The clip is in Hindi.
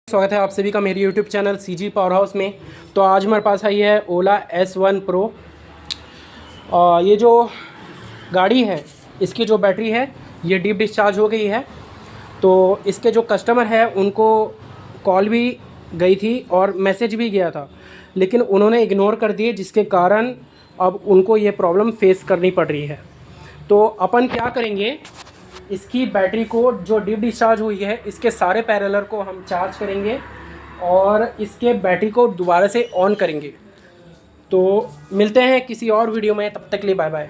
स्वागत है आप सभी का मेरी YouTube channel CG power house में। तो आज हमारे पास आई है ओला S1 Pro। ये जो गाड़ी है इसकी जो बैटरी है ये डीप डिस्चार्ज हो गई है। तो इसके जो कस्टमर है उनको कॉल भी गई थी और मैसेज भी गया था, लेकिन उन्होंने इग्नोर कर दिए, जिसके कारण अब उनको ये प्रॉब्लम फेस करनी पड़ रही है। तो अपन क्या करेंगे, इसकी बैटरी को जो डीप डिस्चार्ज हुई है इसके सारे पैरेलल को हम चार्ज करेंगे और इसके बैटरी को दोबारा से ऑन करेंगे। तो मिलते हैं किसी और वीडियो में, तब तक के लिए बाय बाय।